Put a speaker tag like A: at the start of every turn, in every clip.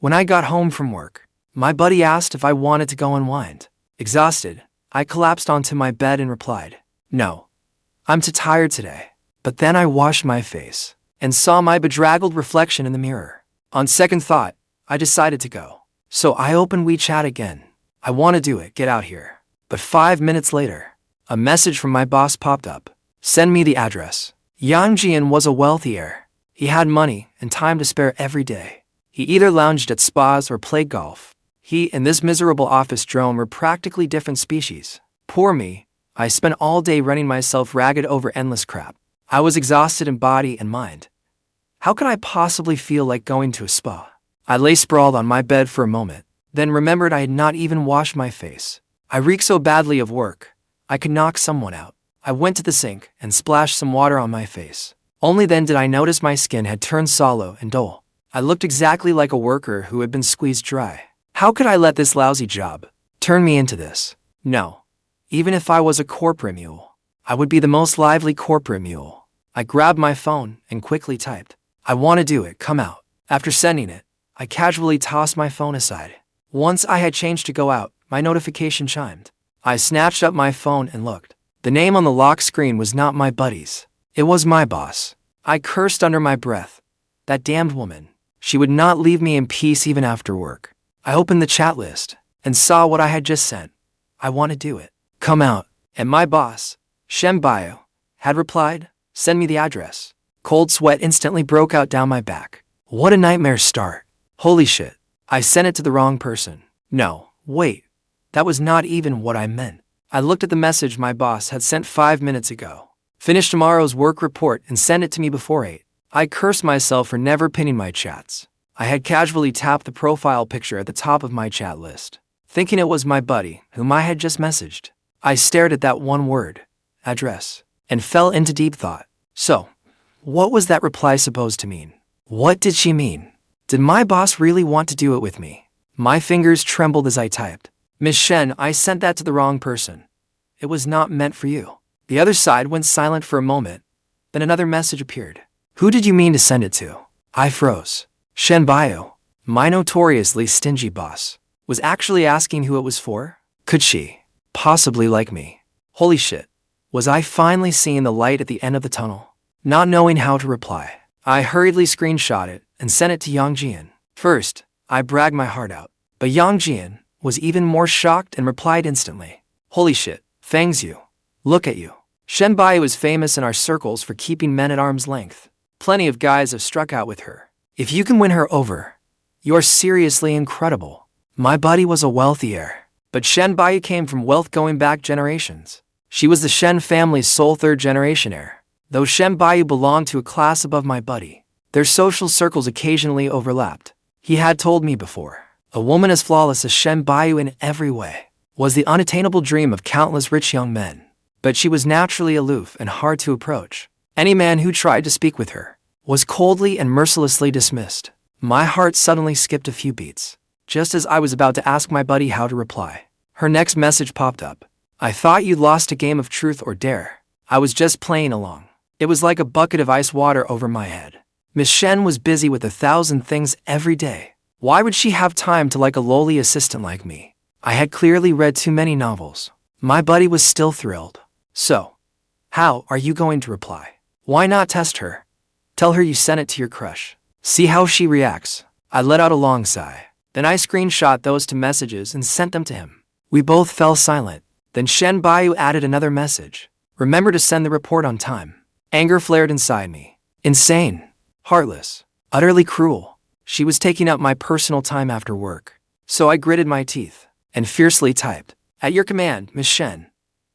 A: When I got home from work, my buddy asked if I wanted to go unwind. Exhausted, I collapsed onto my bed and replied, "No, I'm too tired today." But then I washed my face and saw my bedraggled reflection in the mirror. On second thought, I decided to go. So I opened WeChat again. I want to do it, get out here. But 5 minutes later, a message from my boss popped up. Send me the address. Yang Jian was a wealthy heir. He had money and time to spare every day. He either lounged at spas or played golf. He and this miserable office drone were practically different species. Poor me, I spent all day running myself ragged over endless crap. I was exhausted in body and mind. How could I possibly feel like going to a spa? I lay sprawled on my bed for a moment, then remembered I had not even washed my face. I reeked so badly of work, I could knock someone out. I went to the sink and splashed some water on my face. Only then did I notice my skin had turned sallow and dull. I looked exactly like a worker who had been squeezed dry. How could I let this lousy job turn me into this? No. Even if I was a corporate mule, I would be the most lively corporate mule. I grabbed my phone and quickly typed, "I want to do it, come out." After sending it, I casually tossed my phone aside. Once I had changed to go out, my notification chimed. I snatched up my phone and looked. The name on the lock screen was not my buddy's. It was my boss. I cursed under my breath. That damned woman. She would not leave me in peace even after work. I opened the chat list and saw what I had just sent. "I want to do it. Come out." And my boss, Shen Buyu, had replied, "Send me the address." Cold sweat instantly broke out down my back. What a nightmare start. Holy shit. I sent it to the wrong person. No, wait. That was not even what I meant. I looked at the message my boss had sent 5 minutes ago. Finish tomorrow's work report and send it to me before 8. I cursed myself for never pinning my chats. I had casually tapped the profile picture at the top of my chat list, thinking it was my buddy, whom I had just messaged. I stared at that one word, address, and fell into deep thought. So, what was that reply supposed to mean? What did she mean? Did my boss really want to do it with me? My fingers trembled as I typed. "Miss Shen, I sent that to the wrong person. It was not meant for you." The other side went silent for a moment, then another message appeared. "Who did you mean to send it to?" I froze. Shen Buyu, my notoriously stingy boss, was actually asking who it was for? Could she possibly like me? Holy shit. Was I finally seeing the light at the end of the tunnel? Not knowing how to reply, I hurriedly screenshot it and sent it to Yang Jian. First, I bragged my heart out, but Yang Jian was even more shocked and replied instantly. "Holy shit, Fang Xiu. Look at you." Shen Buyu is famous in our circles for keeping men at arm's length. Plenty of guys have struck out with her. If you can win her over, you are seriously incredible. My buddy was a wealthy heir, but Shen Buyu came from wealth going back generations. She was the Shen family's sole third-generation heir. Though Shen Buyu belonged to a class above my buddy, their social circles occasionally overlapped. He had told me before, a woman as flawless as Shen Buyu in every way was the unattainable dream of countless rich young men. But she was naturally aloof and hard to approach. Any man who tried to speak with her was coldly and mercilessly dismissed. My heart suddenly skipped a few beats. Just as I was about to ask my buddy how to reply, her next message popped up. "I thought you'd lost a game of truth or dare. I was just playing along." It was like a bucket of ice water over my head. Miss Shen was busy with 1,000 things every day. Why would she have time to like a lowly assistant like me? I had clearly read too many novels. My buddy was still thrilled. "So, how are you going to reply? Why not test her? Tell her you sent it to your crush. See how she reacts." I let out a long sigh. Then I screenshot those 2 messages and sent them to him. We both fell silent. Then Shen Buyu added another message. "Remember to send the report on time." Anger flared inside me. Insane. Heartless. Utterly cruel. She was taking up my personal time after work. So I gritted my teeth and fiercely typed, "At your command, Miss Shen.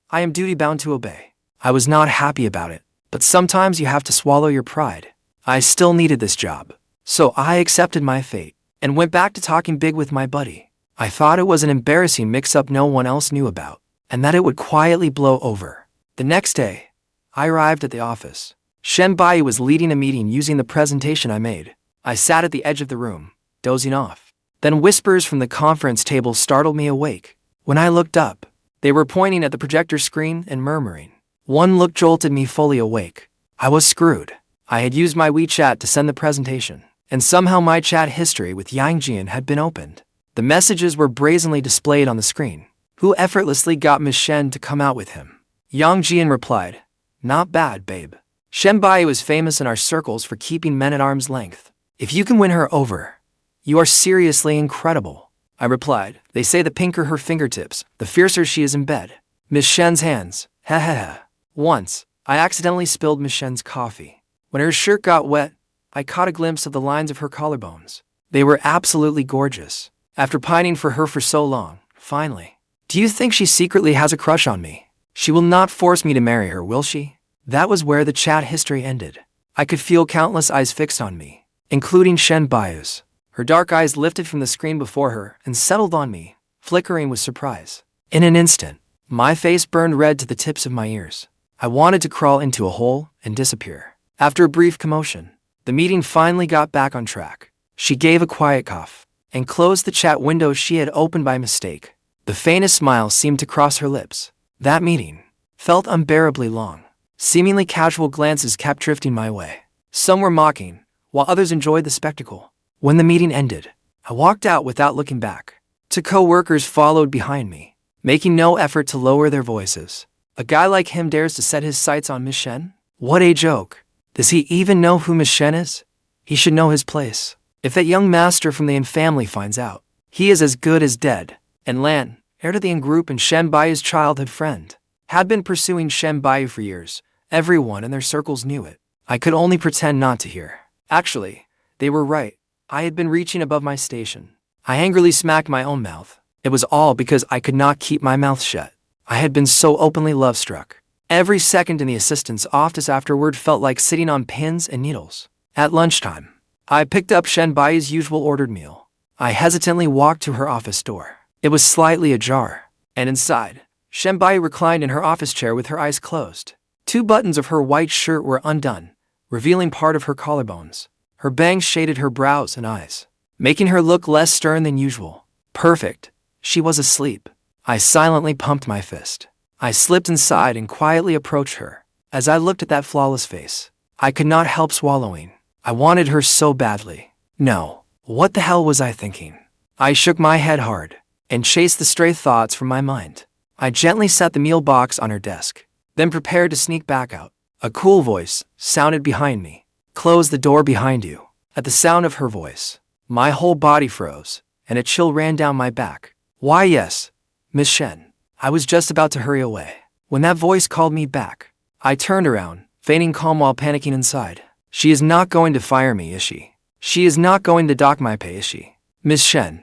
A: I am duty-bound to obey." I was not happy about it, but sometimes you have to swallow your pride. I still needed this job, so I accepted my fate and went back to talking big with my buddy. I thought it was an embarrassing mix-up no one else knew about, and that it would quietly blow over. The next day, I arrived at the office. Shen Buyu was leading a meeting using the presentation I made. I sat at the edge of the room, dozing off. Then whispers from the conference table startled me awake. When I looked up, they were pointing at the projector screen and murmuring. One look jolted me fully awake. I was screwed. I had used my WeChat to send the presentation, and somehow my chat history with Yang Jian had been opened. The messages were brazenly displayed on the screen. Who effortlessly got Miss Shen to come out with him? Yang Jian replied, "Not bad, babe. Shen Buyu is famous in our circles for keeping men at arm's length. If you can win her over, you are seriously incredible." I replied, "They say the pinker her fingertips, the fiercer she is in bed." Miss Shen's hands, heh. Once, I accidentally spilled Miss Shen's coffee. When her shirt got wet, I caught a glimpse of the lines of her collarbones. They were absolutely gorgeous. After pining for her for so long, finally. Do you think she secretly has a crush on me? She will not force me to marry her, will she? That was where the chat history ended. I could feel countless eyes fixed on me, including Shen Buyu's. Her dark eyes lifted from the screen before her and settled on me, flickering with surprise. In an instant, my face burned red to the tips of my ears. I wanted to crawl into a hole and disappear. After a brief commotion, the meeting finally got back on track. She gave a quiet cough and closed the chat window she had opened by mistake. The faintest smile seemed to cross her lips. That meeting felt unbearably long. Seemingly casual glances kept drifting my way. Some were mocking, while others enjoyed the spectacle. When the meeting ended, I walked out without looking back. Two co-workers followed behind me, making no effort to lower their voices. A guy like him dares to set his sights on Miss Shen? What a joke. Does he even know who Miss Shen is? He should know his place. If that young master from the Yin family finds out, he is as good as dead. And Lan, heir to the Yin group and Shen Buyu's childhood friend, had been pursuing Shen Buyu for years. Everyone in their circles knew it. I could only pretend not to hear. Actually, they were right. I had been reaching above my station. I angrily smacked my own mouth. It was all because I could not keep my mouth shut. I had been so openly love-struck. Every second in the assistant's office afterward felt like sitting on pins and needles. At lunchtime, I picked up Shen Buyu's usual ordered meal. I hesitantly walked to her office door. It was slightly ajar, and inside, Shen Buyu reclined in her office chair with her eyes closed. 2 buttons of her white shirt were undone, revealing part of her collarbones. Her bangs shaded her brows and eyes, making her look less stern than usual. Perfect. She was asleep. I silently pumped my fist. I slipped inside and quietly approached her. As I looked at that flawless face, I could not help swallowing. I wanted her so badly. No. What the hell was I thinking? I shook my head hard and chased the stray thoughts from my mind. I gently set the meal box on her desk, then prepared to sneak back out. A cool voice sounded behind me. "Close the door behind you." At the sound of her voice, my whole body froze, and a chill ran down my back. "Why yes, Miss Shen." I was just about to hurry away when that voice called me back. I turned around, feigning calm while panicking inside. She is not going to fire me, is she? She is not going to dock my pay, is she? Miss Shen,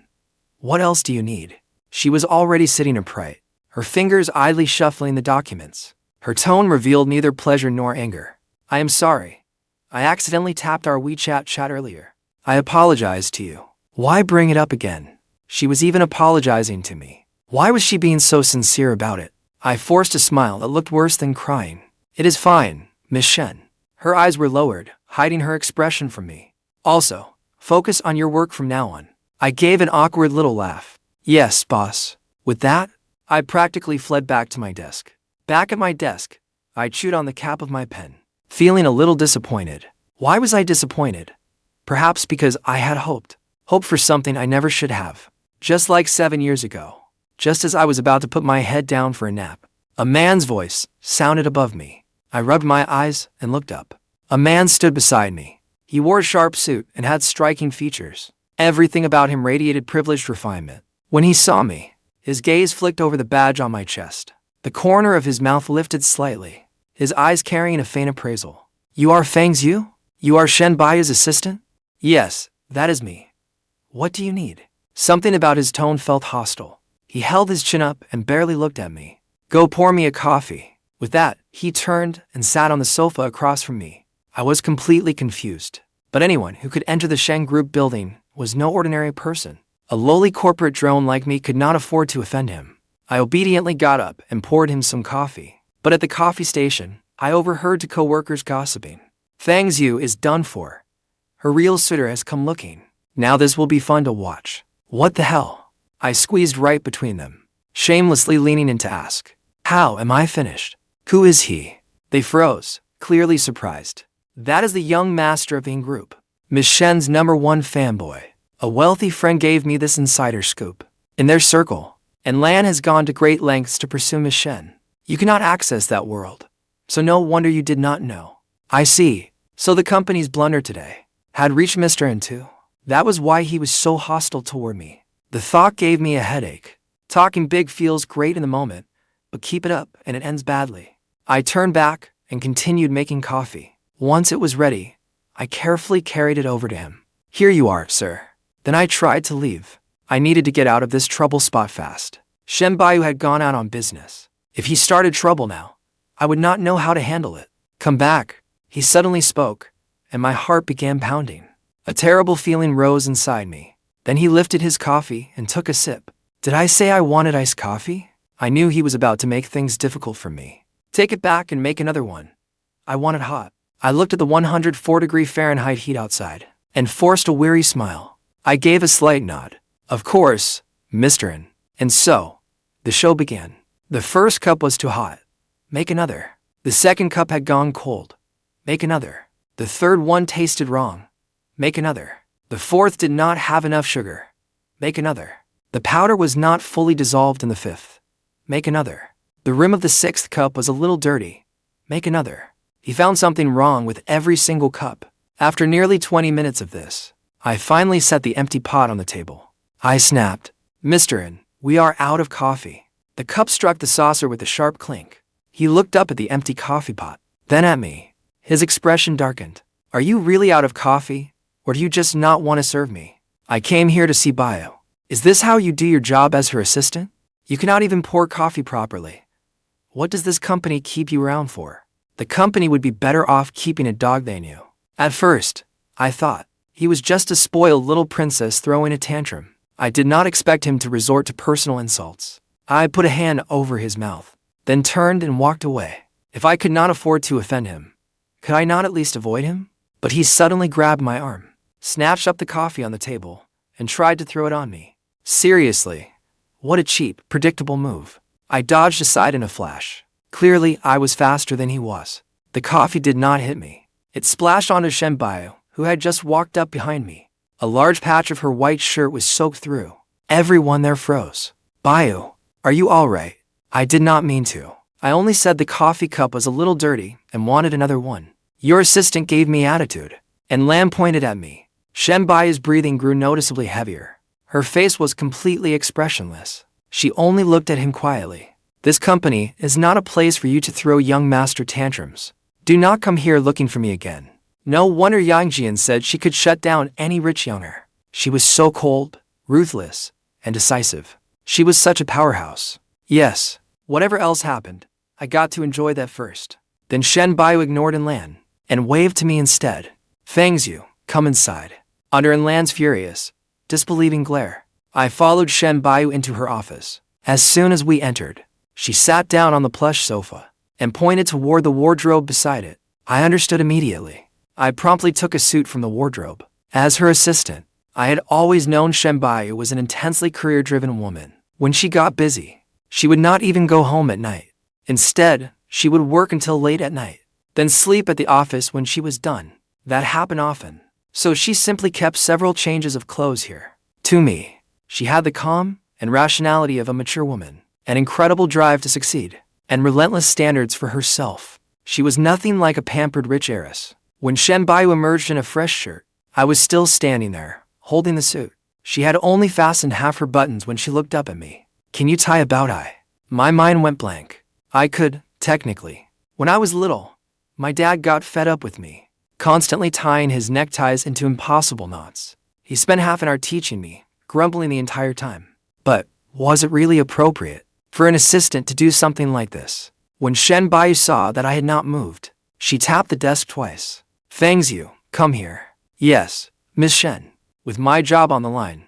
A: what else do you need? She was already sitting upright, her fingers idly shuffling the documents. Her tone revealed neither pleasure nor anger. "I am sorry. I accidentally tapped our WeChat chat earlier. I apologize to you." Why bring it up again? She was even apologizing to me. Why was she being so sincere about it? I forced a smile that looked worse than crying. "It is fine, Miss Shen." Her eyes were lowered, hiding her expression from me. "Also, focus on your work from now on." I gave an awkward little laugh. "Yes, boss." With that, I practically fled back to my desk. Back at my desk, I chewed on the cap of my pen, feeling a little disappointed. Why was I disappointed? Perhaps because I had hoped for something I never should have. Just like 7 years ago, just as I was about to put my head down for a nap, a man's voice sounded above me. I rubbed my eyes and looked up. A man stood beside me. He wore a sharp suit and had striking features. Everything about him radiated privileged refinement. When he saw me, his gaze flicked over the badge on my chest. The corner of his mouth lifted slightly, his eyes carrying a faint appraisal. "You are Fang Xiu? You are Shen Buyu's assistant?" "Yes, that is me. What do you need?" Something about his tone felt hostile. He held his chin up and barely looked at me. "Go pour me a coffee." With that, he turned and sat on the sofa across from me. I was completely confused. But anyone who could enter the Shen Group building was no ordinary person. A lowly corporate drone like me could not afford to offend him. I obediently got up and poured him some coffee. But at the coffee station, I overheard two co-workers gossiping. "Fang Xiu is done for. Her real suitor has come looking. Now this will be fun to watch." What the hell? I squeezed right between them, shamelessly leaning in to ask, "How am I finished? Who is he?" They froze, clearly surprised. "That is the young master of the Yin group, Miss Shen's #1 fanboy. A wealthy friend gave me this insider scoop. In their circle, and Lan has gone to great lengths to pursue Miss Shen. You cannot access that world. So no wonder you did not know. I see. So the company's blunder today had reached Mr. N too. That was why he was so hostile toward me. The thought gave me a headache. Talking big feels great in the moment, but keep it up and it ends badly. I turned back and continued making coffee. Once it was ready, I carefully carried it over to him. Here you are, sir. Then I tried to leave. I needed to get out of this trouble spot fast. Shen Buyu had gone out on business. If he started trouble now, I would not know how to handle it. Come back, he suddenly spoke, and my heart began pounding. A terrible feeling rose inside me. Then he lifted his coffee and took a sip. Did I say I wanted iced coffee? I knew he was about to make things difficult for me. Take it back and make another one. I want it hot. I looked at the 104-degree Fahrenheit heat outside and forced a weary smile. I gave a slight nod. Of course, Mr. N. And so, the show began. The first cup was too hot. Make another. The second cup had gone cold. Make another. The third one tasted wrong. Make another. The fourth did not have enough sugar. Make another. The powder was not fully dissolved in the fifth. Make another. The rim of the sixth cup was a little dirty. Make another. He found something wrong with every single cup. After nearly 20 minutes of this, I finally set the empty pot on the table. I snapped. Mr. N, we are out of coffee. The cup struck the saucer with a sharp clink. He looked up at the empty coffee pot, then at me. His expression darkened. Are you really out of coffee, or do you just not want to serve me? I came here to see Buyu. Is this how you do your job as her assistant? You cannot even pour coffee properly. What does this company keep you around for? The company would be better off keeping a dog they knew. At first, I thought he was just a spoiled little princess throwing a tantrum. I did not expect him to resort to personal insults. I put a hand over his mouth, then turned and walked away. If I could not afford to offend him, could I not at least avoid him? But he suddenly grabbed my arm, snatched up the coffee on the table, and tried to throw it on me. Seriously, what a cheap, predictable move. I dodged aside in a flash. Clearly, I was faster than he was. The coffee did not hit me. It splashed onto Shen Buyu, who had just walked up behind me. A large patch of her white shirt was soaked through. Everyone there froze. Buyu, are you all right? I did not mean to. I only said the coffee cup was a little dirty and wanted another one. Your assistant gave me attitude. And Lan pointed at me. Shen Buyu's breathing grew noticeably heavier. Her face was completely expressionless. She only looked at him quietly. This company is not a place for you to throw young master tantrums. Do not come here looking for me again. No wonder Yang Jian said she could shut down any rich younger. She was so cold, ruthless, and decisive. She was such a powerhouse. Yes, whatever else happened, I got to enjoy that first. Then Shen Buyu ignored Lan and waved to me instead. Fang Xiu, come inside. Under Lan's furious, disbelieving glare, I followed Shen Buyu into her office. As soon as we entered, she sat down on the plush sofa and pointed toward the wardrobe beside it. I understood immediately. I promptly took a suit from the wardrobe. As her assistant, I had always known Shen Buyu was an intensely career-driven woman. When she got busy, she would not even go home at night. Instead, she would work until late at night, then sleep at the office when she was done. That happened often, so she simply kept several changes of clothes here. To me, she had the calm and rationality of a mature woman, an incredible drive to succeed, and relentless standards for herself. She was nothing like a pampered rich heiress. When Shen Buyu emerged in a fresh shirt, I was still standing there, holding the suit. She had only fastened half her buttons when she looked up at me. Can you tie a bow tie? My mind went blank. I could, technically. When I was little, my dad got fed up with me, constantly tying his neckties into impossible knots. He spent half an hour teaching me, grumbling the entire time. But, was it really appropriate for an assistant to do something like this? When Shen Buyu saw that I had not moved, she tapped the desk twice. Fang Xiu, come here. Yes, Miss Shen. With my job on the line.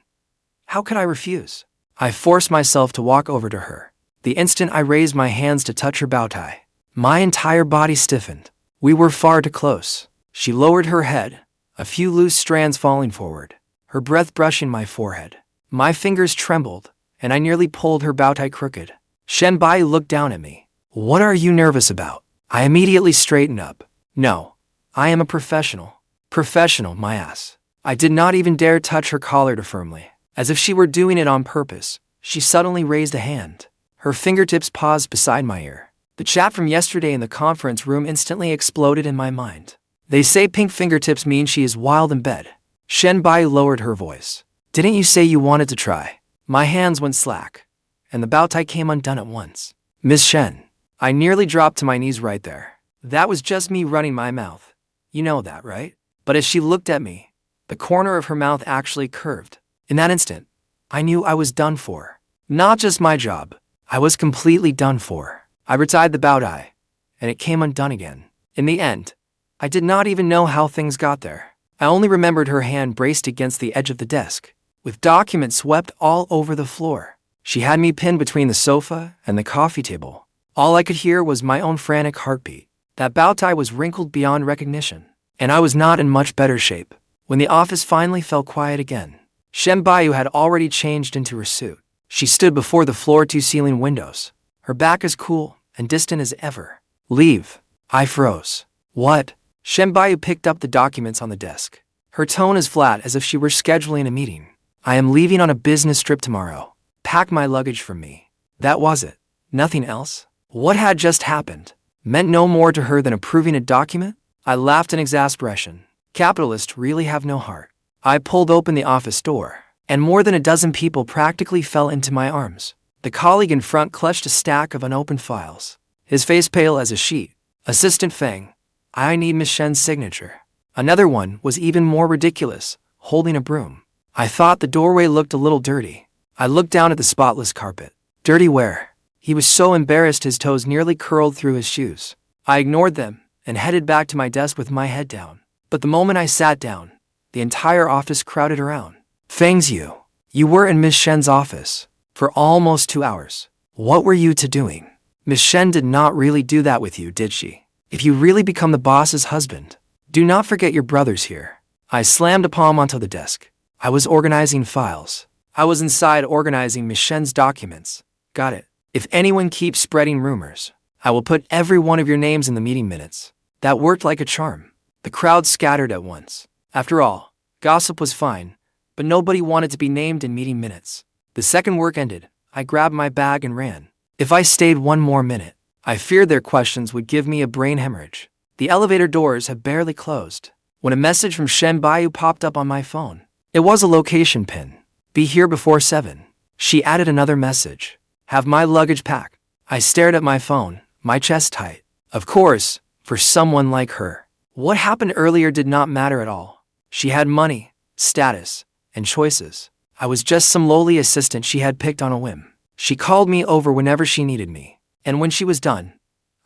A: How could I refuse? I forced myself to walk over to her. The instant I raised my hands to touch her bow tie, my entire body stiffened. We were far too close. She lowered her head, a few loose strands falling forward, her breath brushing my forehead. My fingers trembled, and I nearly pulled her bow tie crooked. Shen Buyu looked down at me. What are you nervous about? I immediately straightened up. No, I am a professional. Professional, my ass. I did not even dare touch her collar too firmly. As if she were doing it on purpose, she suddenly raised a hand. Her fingertips paused beside my ear. The chat from yesterday in the conference room instantly exploded in my mind. They say pink fingertips mean she is wild in bed. Shen Buyu lowered her voice. Didn't you say you wanted to try? My hands went slack, and the bow tie came undone at once. Miss Shen. I nearly dropped to my knees right there. That was just me running my mouth. You know that, right? But as she looked at me, the corner of her mouth actually curved. In that instant, I knew I was done for. Not just my job. I was completely done for. I retied the bow tie, and it came undone again. In the end, I did not even know how things got there. I only remembered her hand braced against the edge of the desk, with documents swept all over the floor. She had me pinned between the sofa and the coffee table. All I could hear was my own frantic heartbeat. That bow tie was wrinkled beyond recognition, and I was not in much better shape. When the office finally fell quiet again, Shen Buyu had already changed into her suit. She stood before the floor-to-ceiling windows, her back as cool and distant as ever. Leave. I froze. What? Shen Buyu picked up the documents on the desk. Her tone as flat as if she were scheduling a meeting. I am leaving on a business trip tomorrow. Pack my luggage for me. That was it. Nothing else. What had just happened meant no more to her than approving a document? I laughed in exasperation. Capitalists really have no heart. I pulled open the office door, and more than a dozen people practically fell into my arms. The colleague in front clutched a stack of unopened files, his face pale as a sheet. Assistant Fang, I need Miss Shen's signature. Another one was even more ridiculous, holding a broom. I thought the doorway looked a little dirty. I looked down at the spotless carpet. Dirty where? He was so embarrassed his toes nearly curled through his shoes. I ignored them and headed back to my desk with my head down. But the moment I sat down, the entire office crowded around. Fang Xiu, you were in Miss Shen's office for almost 2 hours. What were you two doing? Miss Shen did not really do that with you, did she? If you really become the boss's husband, do not forget your brothers here. I slammed a palm onto the desk. I was organizing files. I was inside organizing Miss Shen's documents. Got it. If anyone keeps spreading rumors, I will put every one of your names in the meeting minutes. That worked like a charm. The crowd scattered at once. After all, gossip was fine, but nobody wanted to be named in meeting minutes. The second work ended, I grabbed my bag and ran. If I stayed one more minute, I feared their questions would give me a brain hemorrhage. The elevator doors had barely closed when a message from Shen Buyu popped up on my phone. It was a location pin. Be here before 7. She added another message. Have my luggage packed. I stared at my phone, my chest tight. Of course, for someone like her, what happened earlier did not matter at all. She had money, status, and choices. I was just some lowly assistant she had picked on a whim. She called me over whenever she needed me, and when she was done,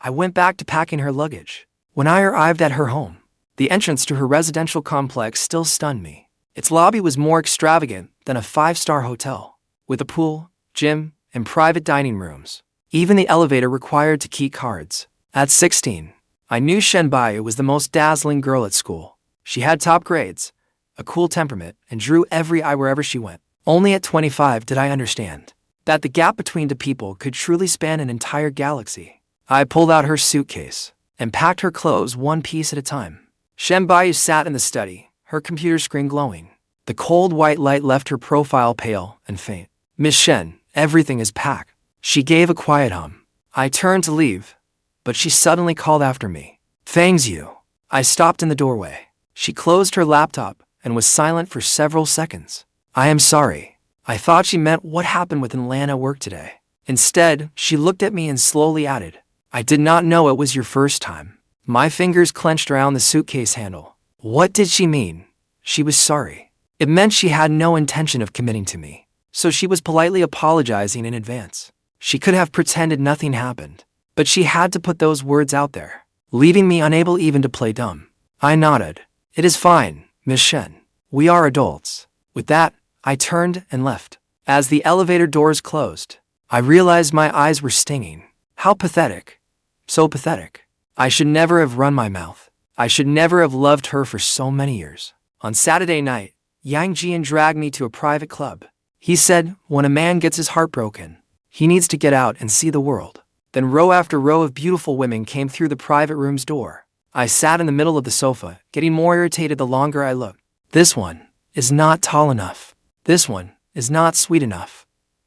A: I went back to packing her luggage. When I arrived at her home, the entrance to her residential complex still stunned me. Its lobby was more extravagant than a 5-star hotel, with a pool, gym, and private dining rooms. Even the elevator required to key cards. At 16, I knew Shen Buyu was the most dazzling girl at school. She had top grades, a cool temperament, and drew every eye wherever she went. Only at 25 did I understand that the gap between two people could truly span an entire galaxy. I pulled out her suitcase and packed her clothes one piece at a time. Shen Buyu sat in the study, her computer screen glowing. The cold white light left her profile pale and faint. Miss Shen, everything is packed. She gave a quiet hum. I turned to leave, but she suddenly called after me. Fang Xiu. I stopped in the doorway. She closed her laptop and was silent for several seconds. I am sorry. I thought she meant what happened within Lan at work today. Instead, she looked at me and slowly added, I did not know it was your first time. My fingers clenched around the suitcase handle. What did she mean? She was sorry. It meant she had no intention of committing to me, so she was politely apologizing in advance. She could have pretended nothing happened, but she had to put those words out there, leaving me unable even to play dumb. I nodded. It is fine, Miss Shen. We are adults. With that, I turned and left. As the elevator doors closed, I realized my eyes were stinging. How pathetic. So pathetic. I should never have run my mouth. I should never have loved her for so many years. On Saturday night, Yang Jian dragged me to a private club. He said, when a man gets his heart broken, he needs to get out and see the world. Then row after row of beautiful women came through the private room's door. I sat in the middle of the sofa, getting more irritated the longer I looked. This one is not tall enough. This one is not sweet enough.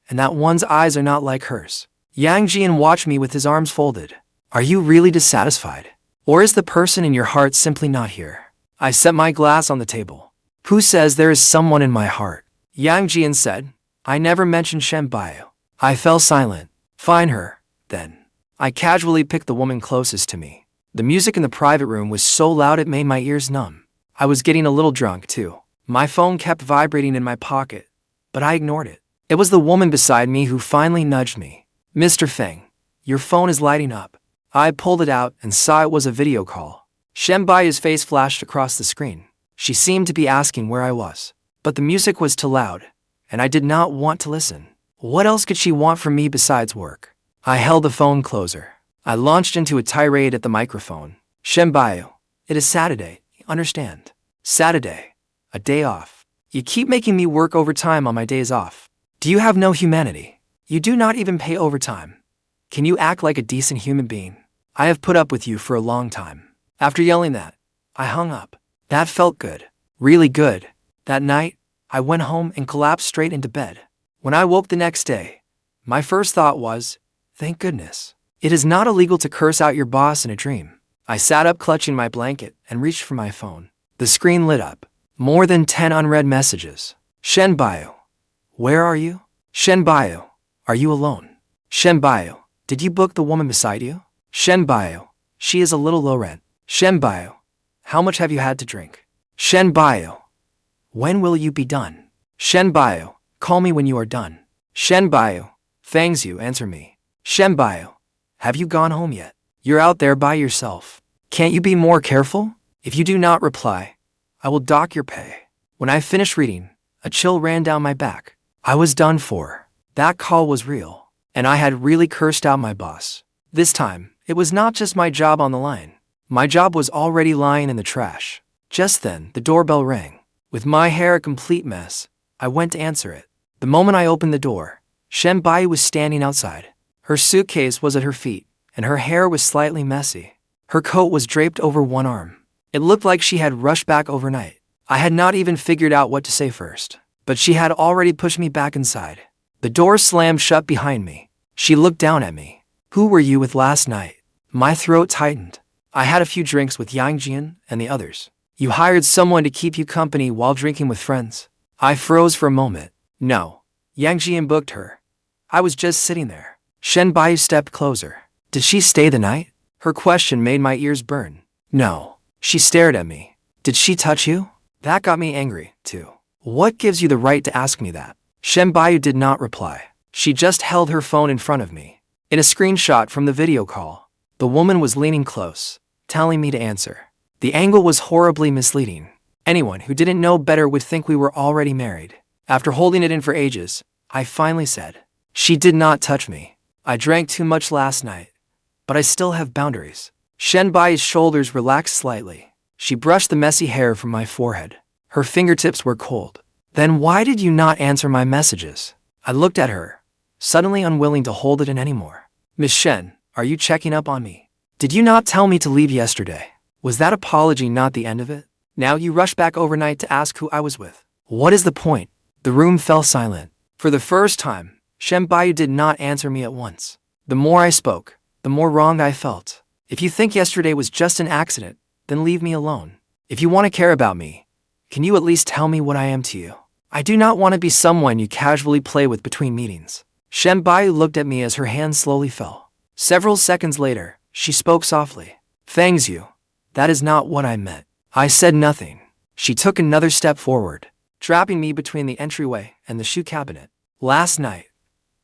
A: And that one's eyes are not like hers. Yang Jian watched me with his arms folded. Are you really dissatisfied? Or is the person in your heart simply not here? I set my glass on the table. Who says there is someone in my heart? Yang Jian said. I never mentioned Shen Buyu. I fell silent. Find her, then. I casually picked the woman closest to me. The music in the private room was so loud it made my ears numb. I was getting a little drunk, too. My phone kept vibrating in my pocket, but I ignored it. It was the woman beside me who finally nudged me. Mr. Fang, your phone is lighting up. I pulled it out and saw it was a video call. Shen Buyu's face flashed across the screen. She seemed to be asking where I was. But the music was too loud, and I did not want to listen. What else could she want from me besides work? I held the phone closer. I launched into a tirade at the microphone. Shen Buyu, it is Saturday, understand? Saturday, a day off. You keep making me work overtime on my days off. Do you have no humanity? You do not even pay overtime. Can you act like a decent human being? I have put up with you for a long time. After yelling that, I hung up. That felt good. Really good. That night, I went home and collapsed straight into bed. When I woke the next day, my first thought was, thank goodness. It is not illegal to curse out your boss in a dream. I sat up clutching my blanket and reached for my phone. The screen lit up. More than 10 unread messages. Shen Buyu, where are you? Shen Buyu, are you alone? Shen Buyu, did you book the woman beside you? Shen Buyu, she is a little low rent. Shen Buyu, how much have you had to drink? Shen Buyu, when will you be done? Shen Buyu, call me when you are done. Shen Buyu, Fang Xiu, answer me. Shen Buyu, have you gone home yet? You're out there by yourself. Can't you be more careful? If you do not reply, I will dock your pay. When I finished reading, a chill ran down my back. I was done for. That call was real, and I had really cursed out my boss. This time, it was not just my job on the line. My job was already lying in the trash. Just then, the doorbell rang. With my hair a complete mess, I went to answer it. The moment I opened the door, Shen Buyu was standing outside. Her suitcase was at her feet, and her hair was slightly messy. Her coat was draped over one arm. It looked like she had rushed back overnight. I had not even figured out what to say first, but she had already pushed me back inside. The door slammed shut behind me. She looked down at me. Who were you with last night? My throat tightened. I had a few drinks with Yang Jian and the others. You hired someone to keep you company while drinking with friends? I froze for a moment. No. Yang Jian booked her. I was just sitting there. Shen Buyu stepped closer. Did she stay the night? Her question made my ears burn. No. She stared at me. Did she touch you? That got me angry, too. What gives you the right to ask me that? Shen Buyu did not reply. She just held her phone in front of me. In a screenshot from the video call, the woman was leaning close, telling me to answer. The angle was horribly misleading. Anyone who didn't know better would think we were already married. After holding it in for ages, I finally said, she did not touch me. I drank too much last night, but I still have boundaries. Shen Buyu's shoulders relaxed slightly. She brushed the messy hair from my forehead. Her fingertips were cold. Then why did you not answer my messages? I looked at her, suddenly unwilling to hold it in anymore. Miss Shen, are you checking up on me? Did you not tell me to leave yesterday? Was that apology not the end of it? Now you rush back overnight to ask who I was with. What is the point? The room fell silent. For the first time, Shen Buyu did not answer me at once. The more I spoke, the more wronged I felt. If you think yesterday was just an accident, then leave me alone. If you want to care about me, can you at least tell me what I am to you? I do not want to be someone you casually play with between meetings. Shen Buyu looked at me as her hand slowly fell. Several seconds later, she spoke softly. Fang Xiu, that is not what I meant. I said nothing. She took another step forward, trapping me between the entryway and the shoe cabinet. Last night,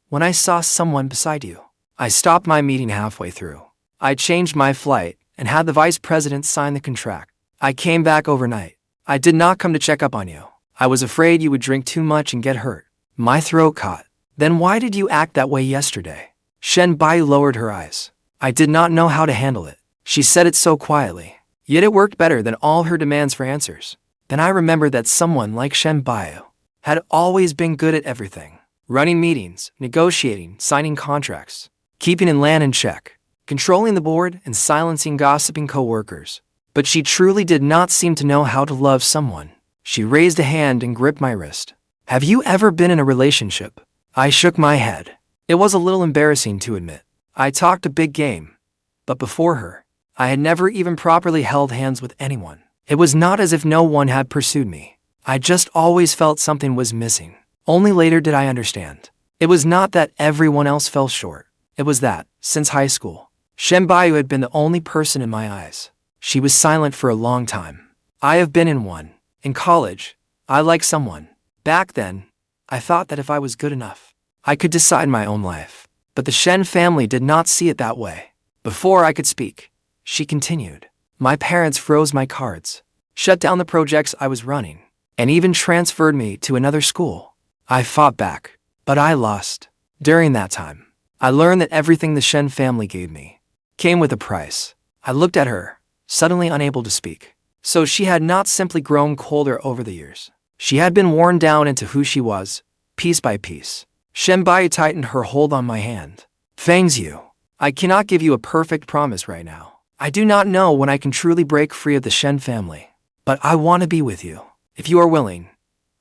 A: when I saw someone beside you, I stopped my meeting halfway through. I changed my flight and had the vice president sign the contract. I came back overnight. I did not come to check up on you. I was afraid you would drink too much and get hurt. My throat caught. Then why did you act that way yesterday? Shen Buyu lowered her eyes. I did not know how to handle it. She said it so quietly. Yet it worked better than all her demands for answers. Then I remembered that someone like Shen Buyu had always been good at everything. Running meetings, negotiating, signing contracts, keeping Lan in check, controlling the board and silencing gossiping co-workers. But she truly did not seem to know how to love someone. She raised a hand and gripped my wrist. Have you ever been in a relationship? I shook my head. It was a little embarrassing to admit. I talked a big game. But before her, I had never even properly held hands with anyone. It was not as if no one had pursued me. I just always felt something was missing. Only later did I understand. It was not that everyone else fell short. It was that, since high school, Shen Buyu had been the only person in my eyes. She was silent for a long time. I have been in one. In college, I liked someone. Back then, I thought that if I was good enough, I could decide my own life. But the Shen family did not see it that way. Before I could speak, she continued. My parents froze my cards, shut down the projects I was running, and even transferred me to another school. I fought back, but I lost. During that time, I learned that everything the Shen family gave me came with a price. I looked at her, suddenly unable to speak. So she had not simply grown colder over the years. She had been worn down into who she was, piece by piece. Shen Buyu tightened her hold on my hand. Fang Xiu, I cannot give you a perfect promise right now. I do not know when I can truly break free of the Shen family. But I want to be with you. If you are willing,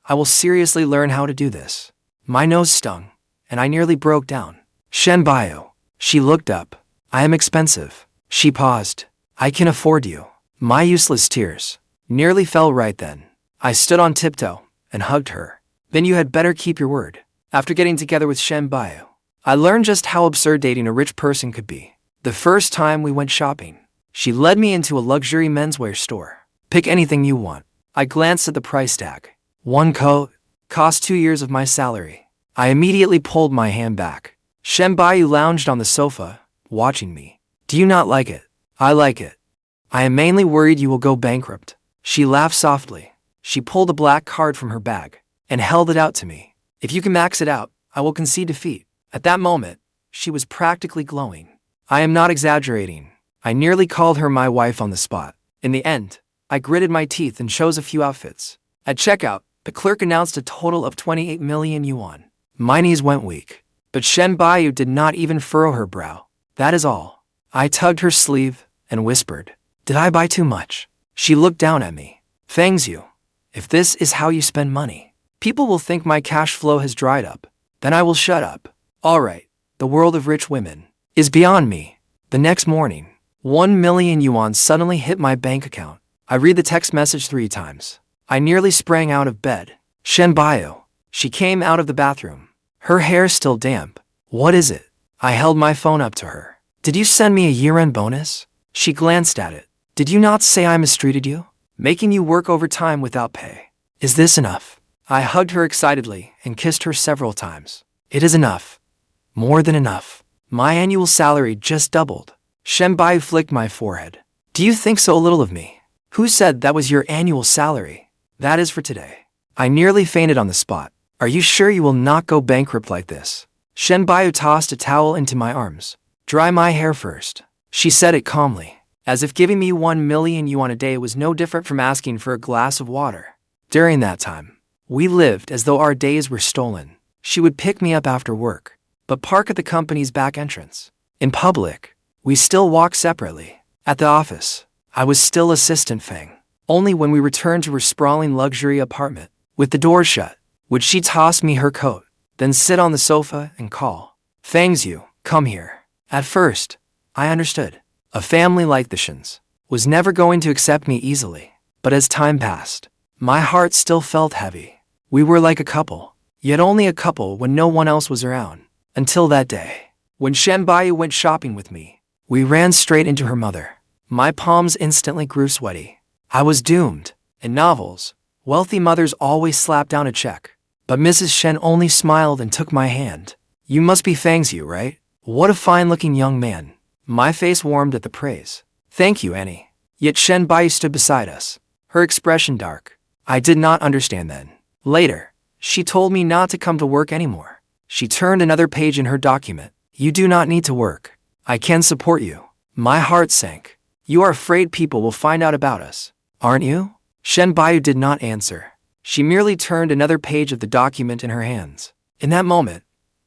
A: I will seriously learn how to do this. My nose stung, and I nearly broke down. Shen Buyu. She looked up. I am expensive. She paused. I can afford you. My useless tears nearly fell right then. I stood on tiptoe and hugged her. Then you had better keep your word. After getting together with Shen Buyu, I learned just how absurd dating a rich person could be. The first time we went shopping, she led me into a luxury menswear store. Pick anything you want. I glanced at the price tag. One coat cost 2 years of my salary. I immediately pulled my hand back. Shen Buyu lounged on the sofa, watching me. Do you not like it? I like it. I am mainly worried you will go bankrupt. She laughed softly. She pulled a black card from her bag and held it out to me. If you can max it out, I will concede defeat. At that moment, she was practically glowing. I am not exaggerating. I nearly called her my wife on the spot. In the end, I gritted my teeth and chose a few outfits. At checkout, the clerk announced a total of 28 million yuan. My knees went weak. But Shen Buyu did not even furrow her brow. That is all. I tugged her sleeve and whispered, Did I buy too much? She looked down at me. Fang Xiu, if this is how you spend money, people will think my cash flow has dried up. Then I will shut up. All right, the world of rich women is beyond me. The next morning, 1 million yuan suddenly hit my bank account. I read the text message 3 times. I nearly sprang out of bed. Shen Buyu. She came out of the bathroom. Her hair still damp. What is it? I held my phone up to her. Did you send me a year-end bonus? She glanced at it. Did you not say I mistreated you? Making you work overtime without pay. Is this enough? I hugged her excitedly and kissed her several times. It is enough. More than enough. My annual salary just doubled. Shen Buyu flicked my forehead. Do you think so little of me? Who said that was your annual salary? That is for today. I nearly fainted on the spot. Are you sure you will not go bankrupt like this? Shen Buyu tossed a towel into my arms. Dry my hair first. She said it calmly, as if giving me 1 million yuan a day was no different from asking for a glass of water. During that time, we lived as though our days were stolen. She would pick me up after work, but park at the company's back entrance. In public, we still walked separately. At the office, I was still Assistant Fang. Only when we returned to her sprawling luxury apartment, with the door shut, would she toss me her coat, then sit on the sofa and call, Fang Xiu, come here. At first, I understood. A family like the Shens was never going to accept me easily. But as time passed, my heart still felt heavy. We were like a couple, yet only a couple when no one else was around. Until that day, when Shen Buyu went shopping with me, we ran straight into her mother. My palms instantly grew sweaty. I was doomed. In novels, wealthy mothers always slap down a check. But Mrs. Shen only smiled and took my hand. You must be Fang Xiu, right? What a fine-looking young man. My face warmed at the praise. Thank you, Annie. Yet Shen Buyu stood beside us, her expression dark. I did not understand then. Later, she told me not to come to work anymore. She turned another page in her document. You do not need to work. I can support you. My heart sank. You are afraid people will find out about us, aren't you? Shen Buyu did not answer. She merely turned another page of the document in her hands. In that moment,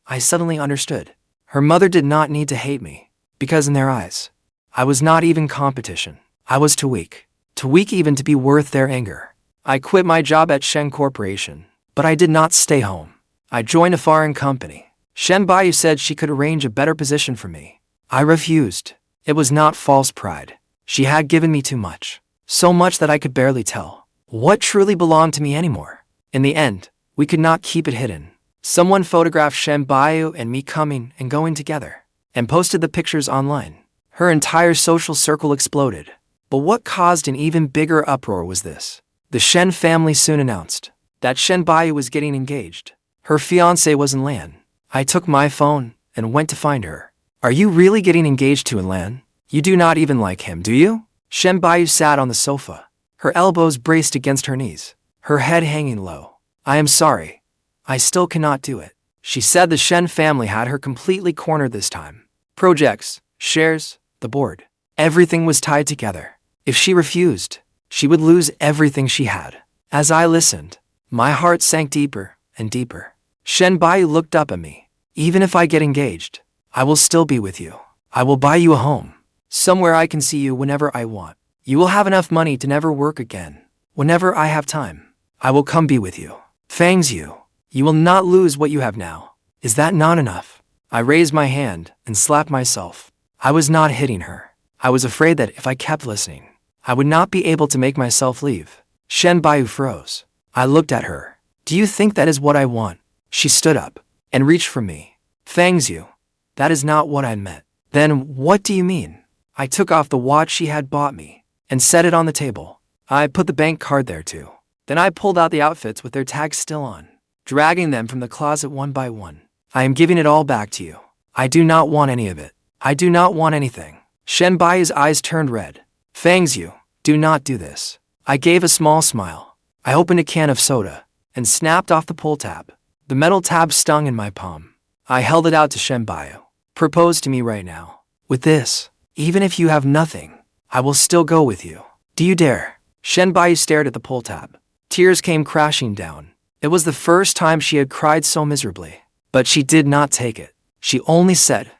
A: I suddenly understood. Her mother did not need to hate me, because in their eyes, I was not even competition. I was too weak. too weak even to be worth their anger. I quit my job at Shen Corporation, but I did not stay home. I joined a foreign company. Shen Buyu said she could arrange a better position for me. I refused. It was not false pride. She had given me too much. So much that I could barely tell what truly belonged to me anymore. In the end, we could not keep it hidden. Someone photographed Shen Buyu and me coming and going together, and posted the pictures online. Her entire social circle exploded. But what caused an even bigger uproar was this. The Shen family soon announced that Shen Buyu was getting engaged. Her fiancé was in Lan. I took my phone and went to find her. Are you really getting engaged to Lan? You do not even like him, do you? Shen Buyu sat on the sofa, her elbows braced against her knees, her head hanging low. I am sorry. I still cannot do it. She said the Shen family had her completely cornered this time. Projects, shares, the board. Everything was tied together. If she refused, she would lose everything she had. As I listened, my heart sank deeper and deeper. Shen Buyu looked up at me. Even if I get engaged, I will still be with you. I will buy you a home. Somewhere I can see you whenever I want. You will have enough money to never work again. Whenever I have time, I will come be with you. Fang Xiu, you will not lose what you have now. Is that not enough? I raised my hand and slapped myself. I was not hitting her. I was afraid that if I kept listening, I would not be able to make myself leave. Shen Buyu froze. I looked at her. Do you think that is what I want? She stood up and reached for me. Fang Xiu, that is not what I meant. Then what do you mean? I took off the watch she had bought me and set it on the table. I put the bank card there too. Then I pulled out the outfits with their tags still on, dragging them from the closet one by one. I am giving it all back to you. I do not want any of it. I do not want anything. Shen Buyu's eyes turned red. Fang Xiu, do not do this. I gave a small smile. I opened a can of soda and snapped off the pull tab. The metal tab stung in my palm. I held it out to Shen Buyu. Propose to me right now. With this, even if you have nothing, I will still go with you. Do you dare? Shen Buyu stared at the pull tab. Tears came crashing down. It was the first time she had cried so miserably. But she did not take it. She only said,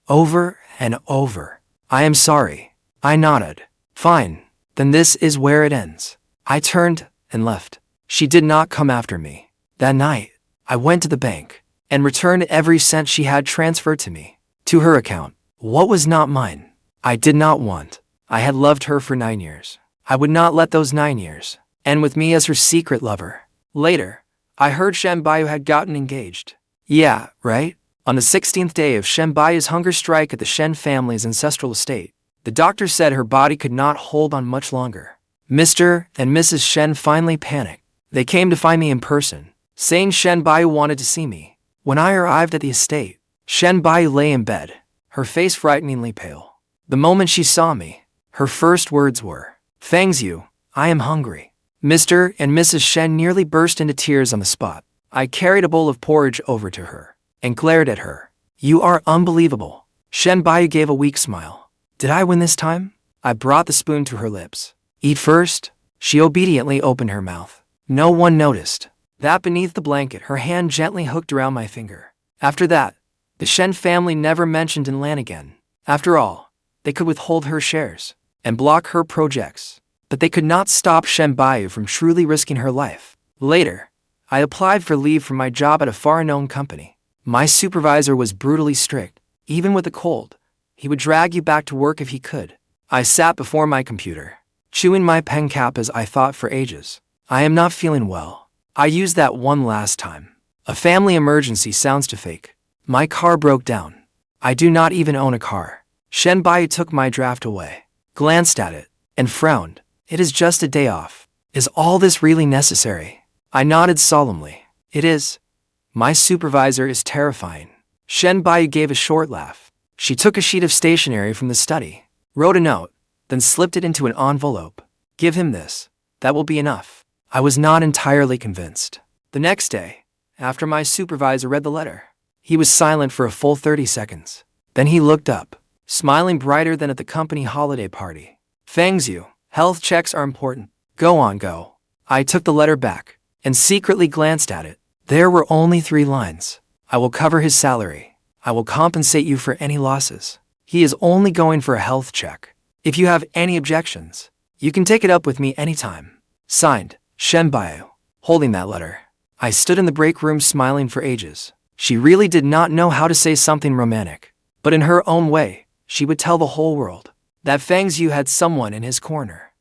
A: over and over, I am sorry. I nodded. Fine, then this is where it ends. I turned and left. She did not come after me. That night, I went to the bank and returned every cent she had transferred to me, to her account. What was not mine, I did not want. I had loved her for 9 years. I would not let those 9 years end with me as her secret lover. Later, I heard Shen Buyu had gotten engaged. Yeah, right? On the 16th day of Shen Buyu's hunger strike at the Shen family's ancestral estate, the doctor said her body could not hold on much longer. Mr. and Mrs. Shen finally panicked. They came to find me in person, saying Shen Buyu wanted to see me. When I arrived at the estate, Shen Buyu lay in bed, her face frighteningly pale. The moment she saw me, her first words were, Fang Xiu, I am hungry. Mr. and Mrs. Shen nearly burst into tears on the spot. I carried a bowl of porridge over to her and glared at her. You are unbelievable. Shen Buyu gave a weak smile. Did I win this time? I brought the spoon to her lips. Eat first. She obediently opened her mouth. No one noticed that beneath the blanket her hand gently hooked around my finger. After that, the Shen family never mentioned Lan again. After all, they could withhold her shares and block her projects, but they could not stop Shen Buyu from truly risking her life. Later, I applied for leave from my job at a foreign-owned company. My supervisor was brutally strict. Even with a cold, he would drag you back to work if he could. I sat before my computer, chewing my pen cap as I thought for ages. I am not feeling well. I used that one last time. A family emergency sounds too fake. My car broke down. I do not even own a car. Shen Buyu took my draft away, glanced at it, and frowned. It is just a day off. Is all this really necessary? I nodded solemnly. It is. My supervisor is terrifying. Shen Buyu gave a short laugh. She took a sheet of stationery from the study, wrote a note, then slipped it into an envelope. Give him this. That will be enough. I was not entirely convinced. The next day, after my supervisor read the letter, he was silent for a full 30 seconds. Then he looked up, smiling brighter than at the company holiday party. Fang Xiu, health checks are important. Go on, go. I took the letter back and secretly glanced at it. There were only 3 lines. I will cover his salary. I will compensate you for any losses. He is only going for a health check. If you have any objections, You can take it up with me anytime. Signed, Shen Buyu. Holding that letter, I stood in the break room smiling for ages. She really did not know how to say something romantic, but in her own way, she would tell the whole world that Fang Xiu had someone in his corner.